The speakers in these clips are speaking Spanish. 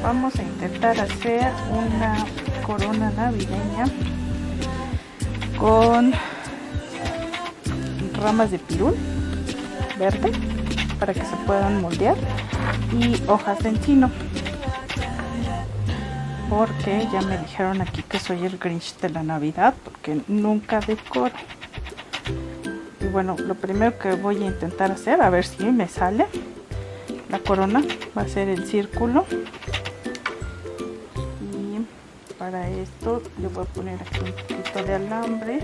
Vamos a intentar hacer una corona navideña con ramas de pirul verde para que se puedan moldear y hojas de encino, porque ya me dijeron aquí que soy el Grinch de la Navidad porque nunca decoro. Y bueno, lo primero que voy a intentar hacer, a ver si me sale la corona, va a ser el círculo. Y para esto le voy a poner aquí un poquito de alambre,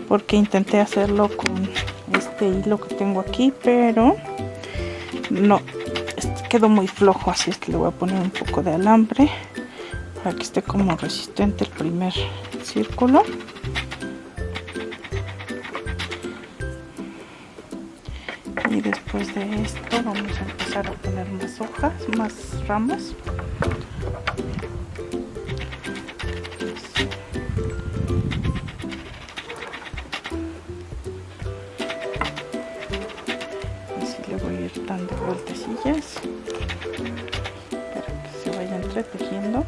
porque intenté hacerlo con este hilo que tengo aquí, pero no, quedó muy flojo, así es que le voy a poner un poco de alambre para que esté como resistente el primer círculo. Y después de esto vamos a empezar a poner más hojas, más ramas. Así le voy a ir dando vueltecillas para que se vaya entretejiendo.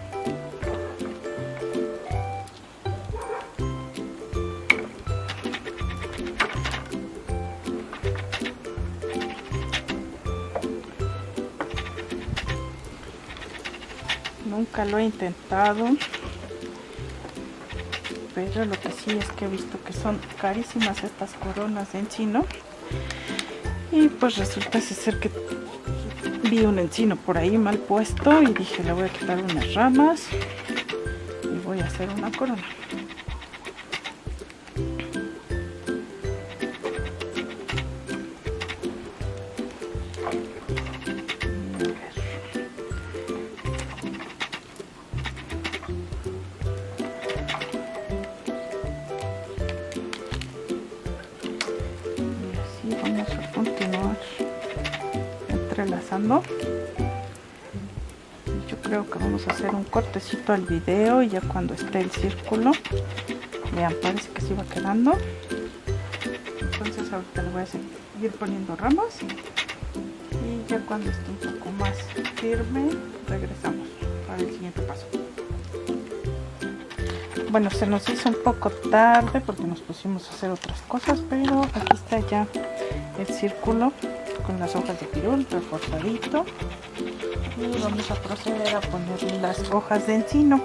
Nunca lo he intentado, pero lo que sí es que he visto que son carísimas estas coronas de encino, y pues resulta ser que vi un encino por ahí mal puesto y dije, le voy a quitar unas ramas y voy a hacer una corona. Entrelazando. Yo creo que vamos a hacer un cortecito al video y ya cuando esté el círculo, vean, parece que sí va quedando. Entonces ahorita le voy a seguir poniendo ramas y ya cuando esté un poco más firme regresamos para el siguiente paso. Bueno, se nos hizo un poco tarde porque nos pusimos a hacer otras cosas, pero aquí está ya el círculo con las hojas de pirul reforzadito, y vamos a proceder a ponerle las hojas de encino.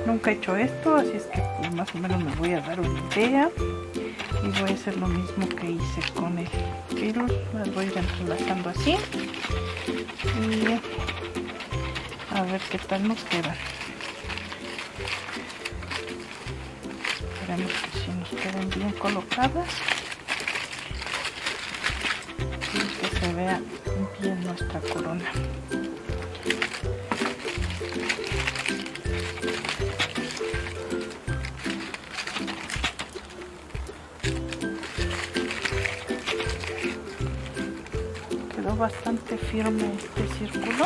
Nunca he hecho esto, así es que pues, más o menos me voy a dar una idea y voy a hacer lo mismo que hice con el pirul. Las voy a ir entrelazando así y a ver qué tal nos quedan. Esperemos que sí nos queden bien colocadas y que se vea bien nuestra corona. Quedó bastante firme este círculo.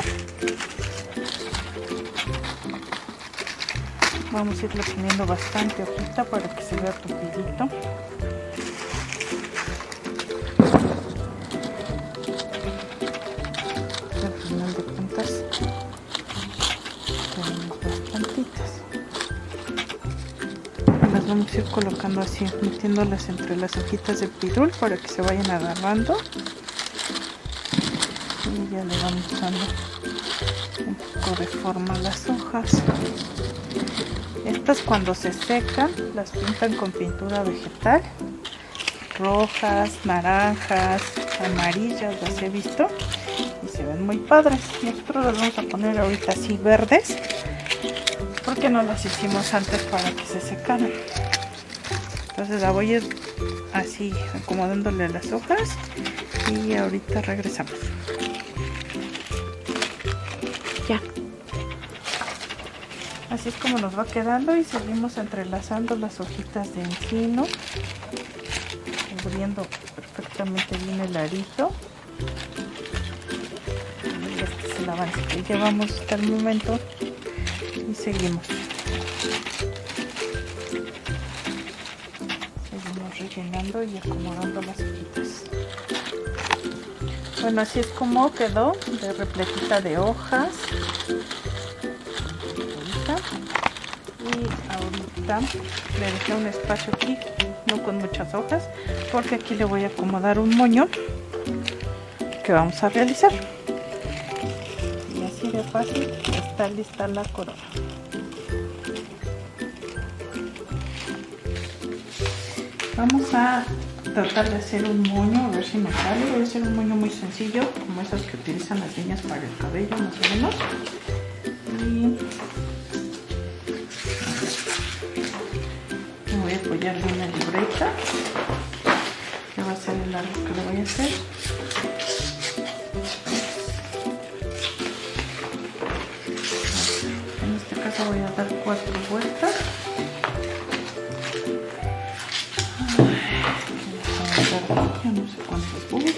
Vamos a irle poniendo bastante hojita para que se vea tupidito. Al final de cuentas tenemos bastantitas. Las vamos a ir colocando así, metiéndolas entre las hojitas de pirul para que se vayan agarrando. Y ya le vamos dando un poco de forma a las hojas. Estas cuando se secan las pintan con pintura vegetal, rojas, naranjas, amarillas, las he visto y se ven muy padres. Nosotros las vamos a poner ahorita así verdes porque no las hicimos antes para que se secaran. Entonces la voy a ir así acomodándole las hojas y ahorita regresamos. Ya. Así es como nos va quedando y seguimos entrelazando las hojitas de encino, cubriendo perfectamente bien el arito. Y este es el avance que llevamos hasta el momento y seguimos. Seguimos rellenando y acomodando las hojitas. Bueno, así es como quedó, de repletita de hojas. Y ahorita le dejé un espacio aquí, no con muchas hojas, porque aquí le voy a acomodar un moño que vamos a realizar. Y así de fácil está lista la corona. Vamos a tratar de hacer un moño, a ver si nos sale. Voy a hacer un moño muy sencillo, como esos que utilizan las niñas para el cabello, más o menos. Y me voy a apoyar de una libreta, que va a ser el largo que le voy a hacer. En este caso voy a dar 4 vueltas. Ya no sé cuántas voy. 3.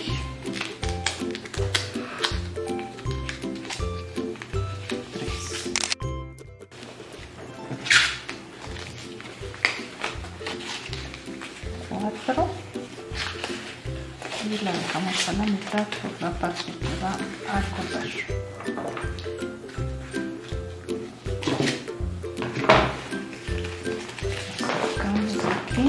4. Y la dejamos a la mitad por la parte que va a cortar. Sacamos aquí.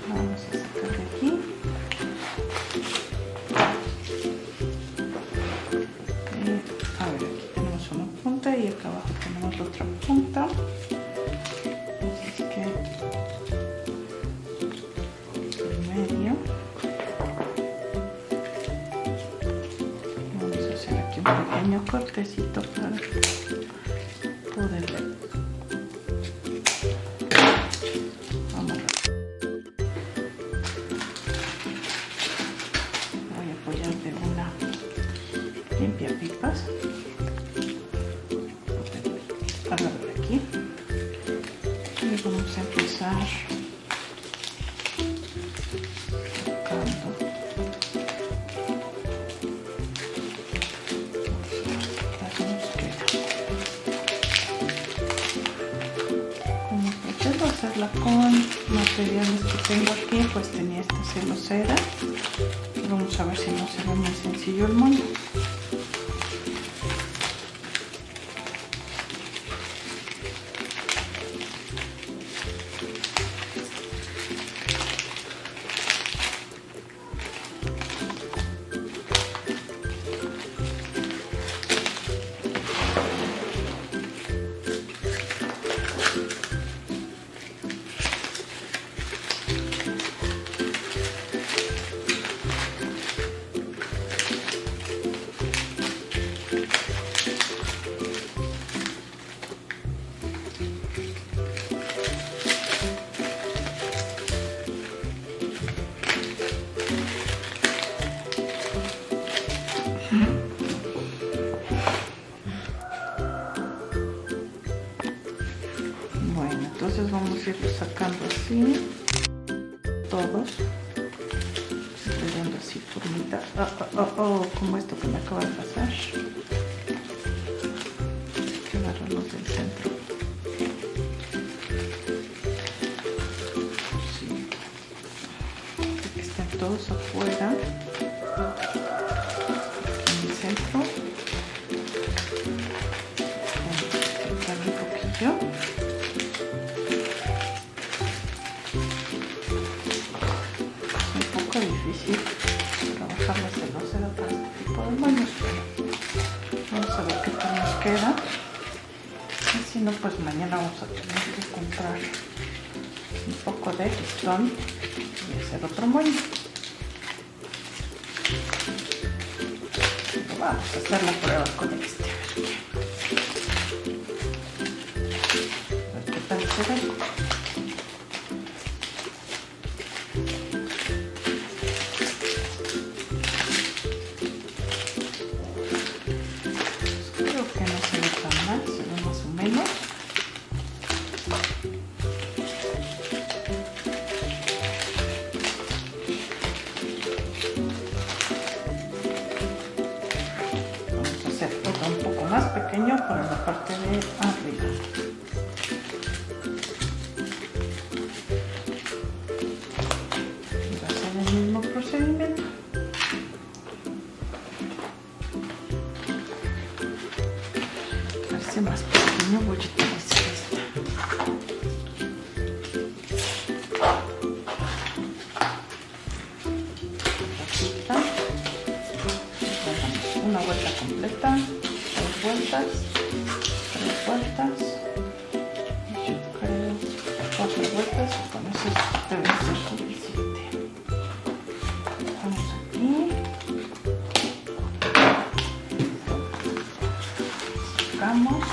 Vamos a sacar de aquí. A ver, aquí tenemos una punta y acá abajo tenemos otra punta. Así que en medio vamos a hacer aquí un pequeño cortecito para poderle amarrar. Voy a apoyar de una limpia pipas. Agarrar aquí y vamos a empezar tocando. Como pretendo hacerla con materiales que tengo aquí, pues tenía esta celosera. Vamos a ver si no se ve muy sencillo el moño. Bueno, entonces vamos a ir sacando así todos, estoy dando así formita, como esto que me acaba de pasar. Hay que agarrarlos del centro. Sí. Que estén todos afuera, en el centro. Vamos a quitar un poquillo. Difícil trabajar la celosera para este tipo de moños, pero vamos a ver qué tal nos queda, y si no, pues mañana vamos a tener que comprar un poco de listón y hacer otro moño. Pero vamos a hacer la prueba con este, a ver qué tal se ve. Más pequeño para la parte de arriba. hace más pequeño voy a utilizar esta. Una vuelta completa, 2 vueltas, 3 vueltas, yo creo 4 vueltas y con eso debe ser suficiente. Vamos aquí, sacamos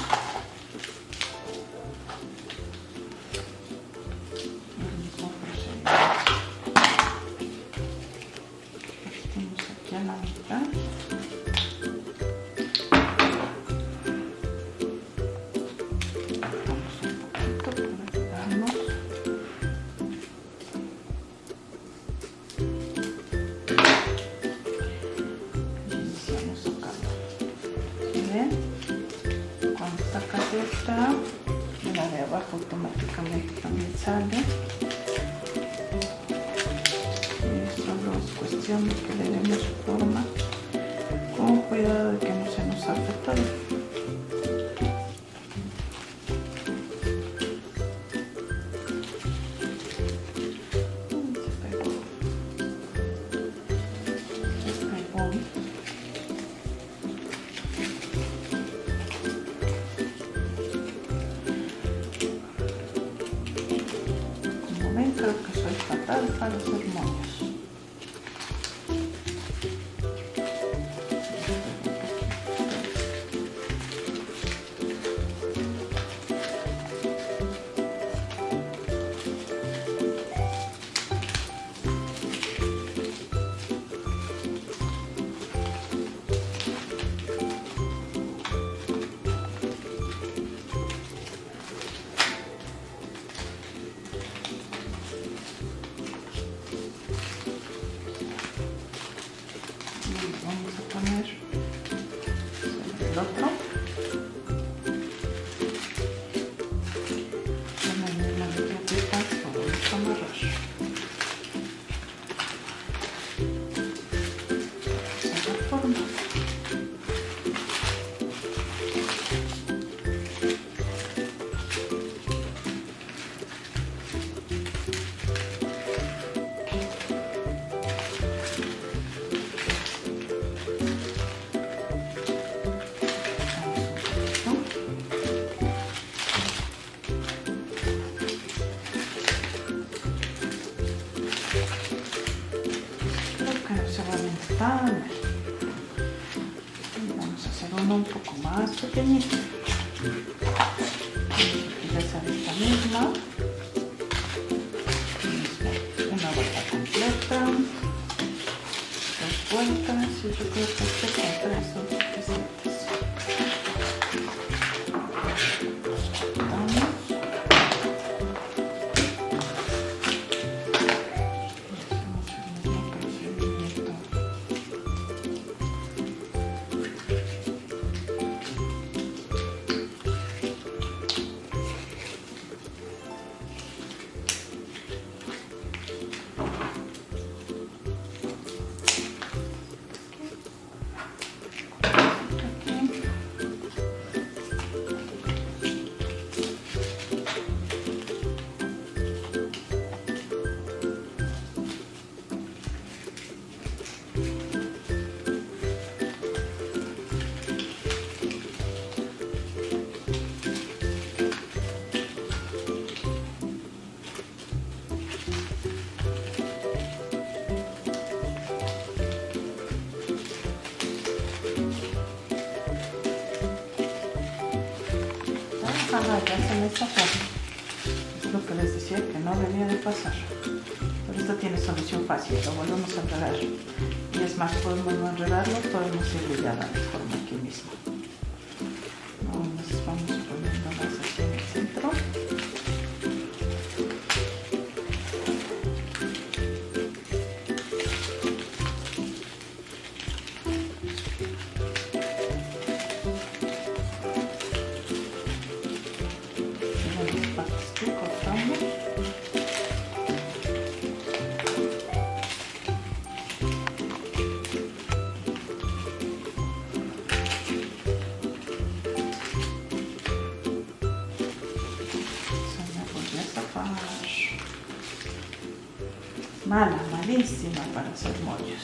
el mismo procedimiento. Partimos aquí a la mitad. Cuando sacas esta, la de abajo automáticamente también sale. Y solo es cuestión de que le demos forma con cuidado de que no se nos salte todo. Creo que soy fatal para hacer moldes. Vamos a poner el otro. Ponerle la mitad para amarrar. Esa es la forma. Vamos a hacer uno un poco más pequeñito. Vamos a utilizar esta misma. Una vuelta completa, 2 vueltas y yo creo que este con 3 son suficientes. Ya se me está pasando. Es lo que les decía que no debía de pasar. Pero esto tiene solución fácil, lo volvemos a enredar. Y es más, podemos no enredarlo, podemos irle ya dando forma aquí mismo. Nos vamos poniendo más aquí en el centro. malísima para hacer mollos.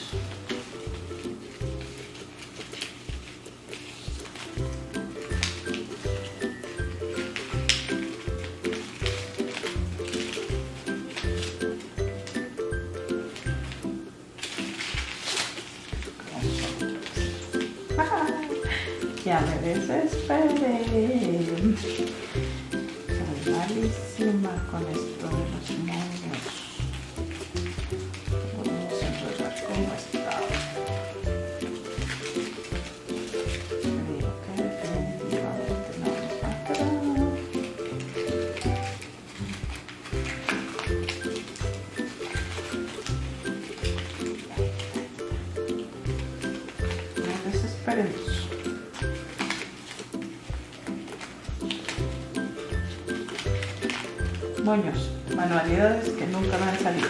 Ya me desesperé. Soy malísima con esto de los mollos. Vamos a enredar como está. Creo que definitivamente no nos va a quedar. No desesperemos. Moños, manualidades que nunca me han salido.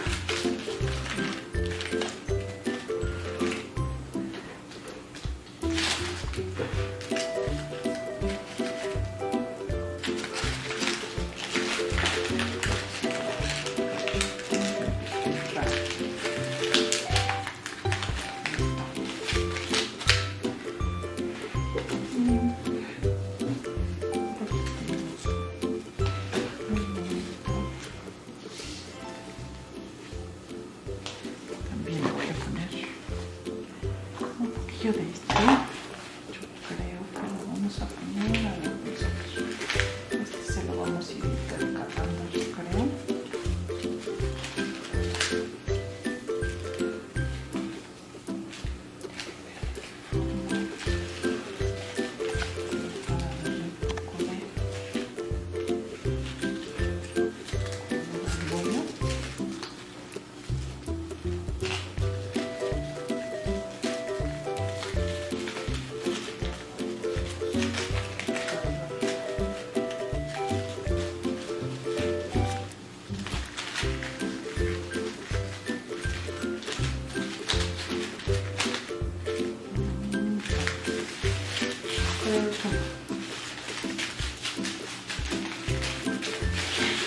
De este, yo creo que lo vamos a poner, a ver, este se lo vamos a ir intercalando, yo creo. Para darle un poco de bollo.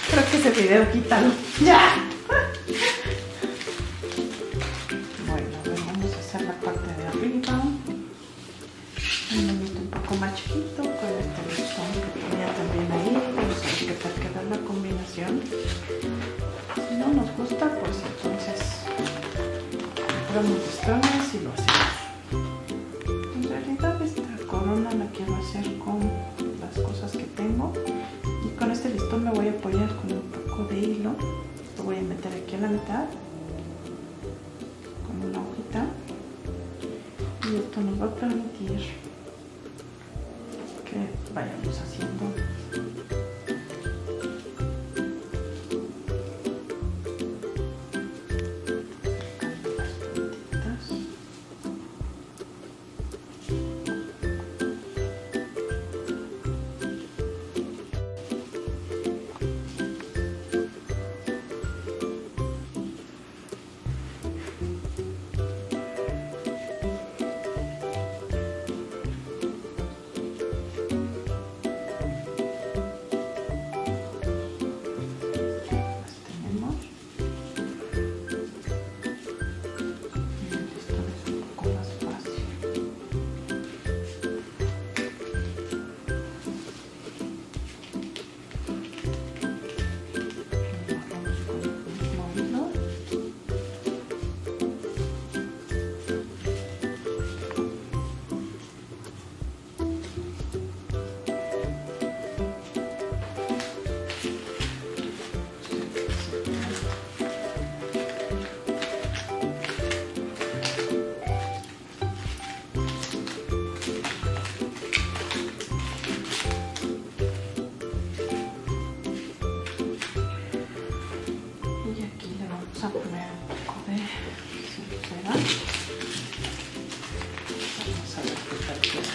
Creo que ese video quítalo. ¡Ya! Bueno, a ver, vamos a hacer la parte de arriba. Un monito un poco más chiquito con este listón que ponía también ahí. Vamos a ver qué tal queda la combinación. Si no nos gusta, pues entonces compramos listones y lo hacemos. En realidad esta corona la quiero hacer con las cosas que tengo. Y con este listón me voy a apoyar con un poco de hilo. Lo voy a meter aquí a la mitad con una hojita. Y esto nos va a permitir que vayamos haciendo las puntitas. a poner un poco de cera. Vamos a ver qué tal queda.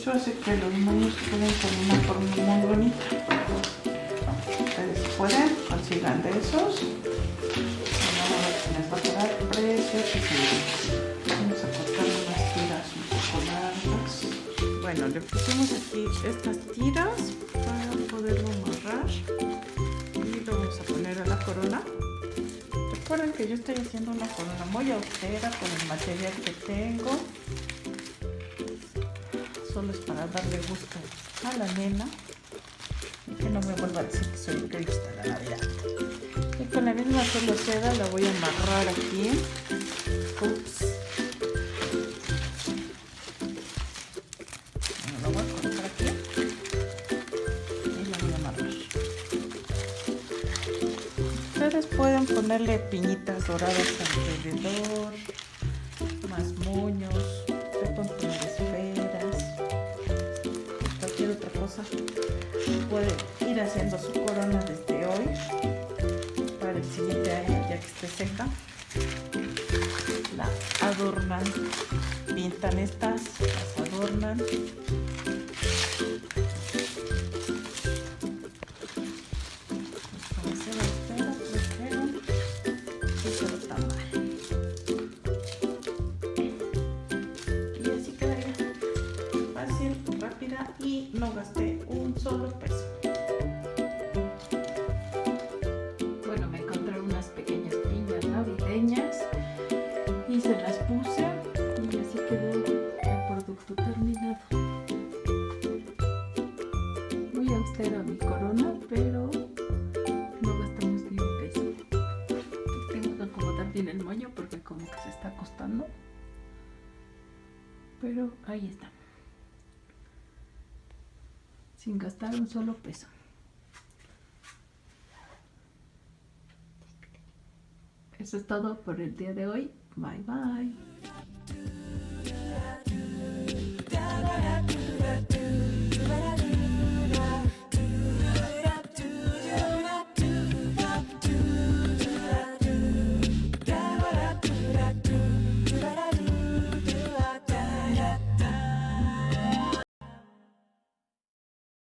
Eso hace que los moños queden con una forma muy bonita. Ustedes pueden, consigan de esos. Vamos a ver si les va a quedar precios. Vamos a cortar unas tiras un poco largas. Bueno, le pusimos aquí estas tiras para poderlo amarrar. Y lo vamos a poner a la corona. Recuerden que yo estoy haciendo una corona muy austera con el material que tengo. Solo es para darle gusto a la nena y que no me vuelva a decir que soy el Grinch de la Navidad. Y con la misma solo seda la voy a amarrar aquí. Ups. Bueno, lo voy a colocar aquí y la voy a amarrar. Ustedes pueden ponerle piñitas doradas alrededor, más moños, se pueden poner esferas, cualquier otra cosa. Pueden ir haciendo su corona desde hoy para el siguiente año, ya que esté seca. La adornan, pintan estas, las adornan. Y no gasté un solo peso. Bueno, me encontré unas pequeñas piñas navideñas y se las puse y así quedó el producto terminado. Muy austera mi corona, pero no gastamos ni un peso. Tengo que acomodar bien el moño porque como que se está acostando, pero ahí está, sin gastar un solo peso. Eso es todo por el día de hoy. Bye bye.